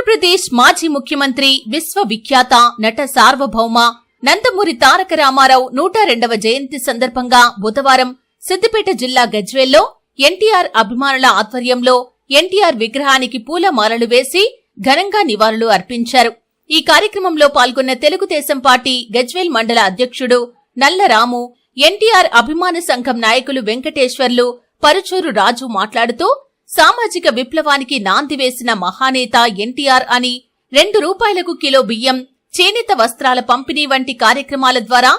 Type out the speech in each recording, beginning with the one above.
ఆంధ్రప్రదేశ్ మాజీ ముఖ్యమంత్రి విశ్వవిఖ్యాత నట సార్వభౌమ నందమూరి తారక రామారావు 102వ జయంతి సందర్భంగా బుధవారం సిద్దిపేట జిల్లా గజ్వేల్లో ఎన్టీఆర్ అభిమానుల ఆధ్వర్యంలో ఎన్టీఆర్ విగ్రహానికి పూలమాలలు వేసి ఘనంగా నివాళులు అర్పించారు. ఈ కార్యక్రమంలో పాల్గొన్న తెలుగుదేశం పార్టీ గజ్వేల్ మండల అధ్యక్షుడు నల్లరాము, ఎన్టీఆర్ అభిమాన సంఘం నాయకులు వెంకటేశ్వర్లు, పరుచూరు రాజు మాట్లాడుతూ సామాజిక విప్లవానికి నాంది వేసిన మహానేత ఎన్టీఆర్ అని 2 రూపాయలకు కిలో బియ్యం, చేనేత వస్త్రాల పంపిణీ వంటి కార్యక్రమాల ద్వారా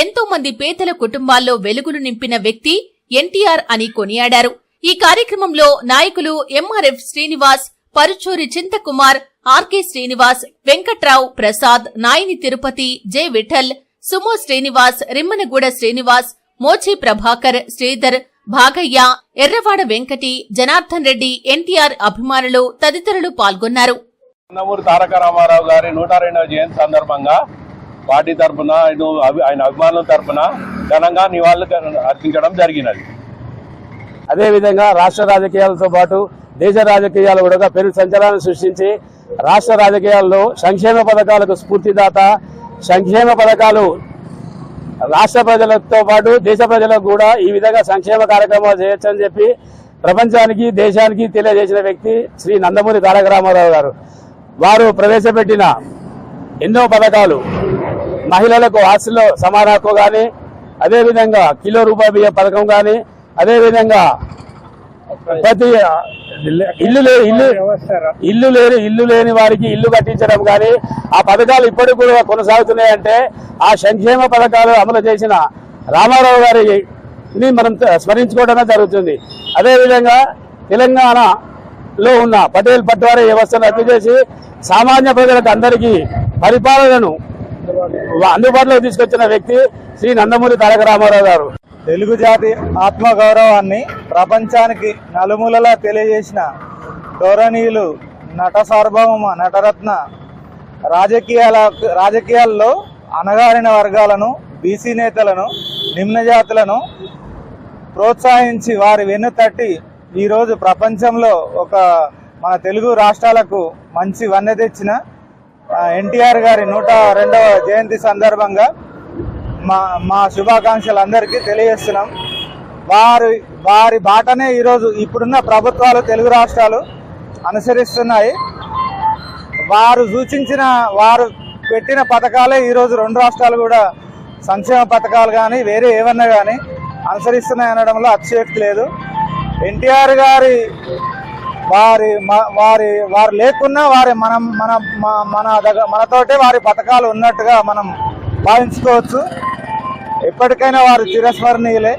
ఎంతో మంది పేదల కుటుంబాల్లో వెలుగులు నింపిన వ్యక్తి ఎన్టీఆర్ అని కొనియాడారు. ఈ కార్యక్రమంలో నాయకులు MRF Srinivas, Paruchuri Chintakumar, RK Srinivas, Venkatrao, Prasad, Nayani Tirupati, J Vithal, Sumo Srinivas, Rimmanaguda Srinivas, Mochi Prabhakar, Sridhar, Bhagaiah, Erravada Venkati, Janardhan Reddy, NTR అభిమానులు తదితరులు పాల్గొన్నారు. నందమూరి తారక రామారావు గారి 102వ జయంతి సందర్భంగా పార్టీ తరఫున ఆయన అభిమానుల తరఫున ఘనంగా నివాళులు అర్పించడం జరిగినది. అదేవిధంగా రాష్ట్ర రాజకీయాలతో పాటు దేశ రాజకీయాలు కూడా పెను సంచలనం సృష్టించి రాష్ట్ర రాజకీయాల్లో సంక్షేమ పథకాలకు స్ఫూర్తిదాత, సంక్షేమ పథకాలు రాష్ట్ర ప్రజలతో పాటు దేశ ప్రజలకు కూడా ఈ విధంగా సంక్షేమ కార్యక్రమాలు చేయొచ్చని చెప్పి ప్రపంచానికి, దేశానికి తెలియజేసిన వ్యక్తి శ్రీ నందమూరి తారక రామారావు గారు. వారు ప్రవేశపెట్టిన ఎన్నో పథకాలు, మహిళలకు ఆస్తిలో సమాన హక్కు కానీ, అదేవిధంగా కిలో రూపాయి బియ్యం పథకం కానీ, అదేవిధంగా ప్రతి ఇల్లు లేని వారికి ఇల్లు కట్టించడం కానీ, ఆ పథకాలు ఇప్పటికి కూడా కొనసాగుతున్నాయంటే ఆ సంక్షేమ పథకాలు అమలు చేసిన రామారావు గారిని మనం స్మరించుకోవడమే జరుగుతుంది. అదేవిధంగా తెలంగాణలో ఉన్న పటేల్ పట్వారీ వ్యవస్థను రద్దు చేసి సామాన్య ప్రజలకు అందరికీ పరిపాలనను అందుబాటులో తీసుకొచ్చిన వ్యక్తి శ్రీ నందమూరి తారక రామారావు గారు. తెలుగు జాతి ఆత్మగౌరవాన్ని ప్రపంచానికి నలుమూలలా తెలియజేసిన గౌరవనీయులు నట సార్వభౌమ నటరత్న రాజకీయాల్లో అణగారిన వర్గాలను, బీసీ నేతలను, నిమ్న జాతులను ప్రోత్సహించి వారి వెన్నుతట్టి ఈరోజు ప్రపంచంలో మన తెలుగు రాష్ట్రాలకు మంచి వన్నె తెచ్చిన ఎన్టీఆర్ గారి 102వ జయంతి సందర్భంగా మా శుభాకాంక్షలు అందరికీ తెలియజేస్తున్నాం. వారి బాటనే ఈరోజు ఇప్పుడున్న ప్రభుత్వాలు తెలుగు రాష్ట్రాలు అనుసరిస్తున్నాయి. వారు పెట్టిన పథకాలే ఈరోజు 2 రాష్ట్రాలు కూడా సంక్షేమ పథకాలు కానీ వేరే ఏమన్నా కానీ అనుసరిస్తున్నాయి అనడంలో అతిశయోక్తి లేదు. ఎన్టీఆర్ గారి వారు లేకున్నా మనతోటే వారి పథకాలు ఉన్నట్టుగా మనం భావించుకోవచ్చు. ఎప్పటికైనా వారు చిరస్మరణీయులే.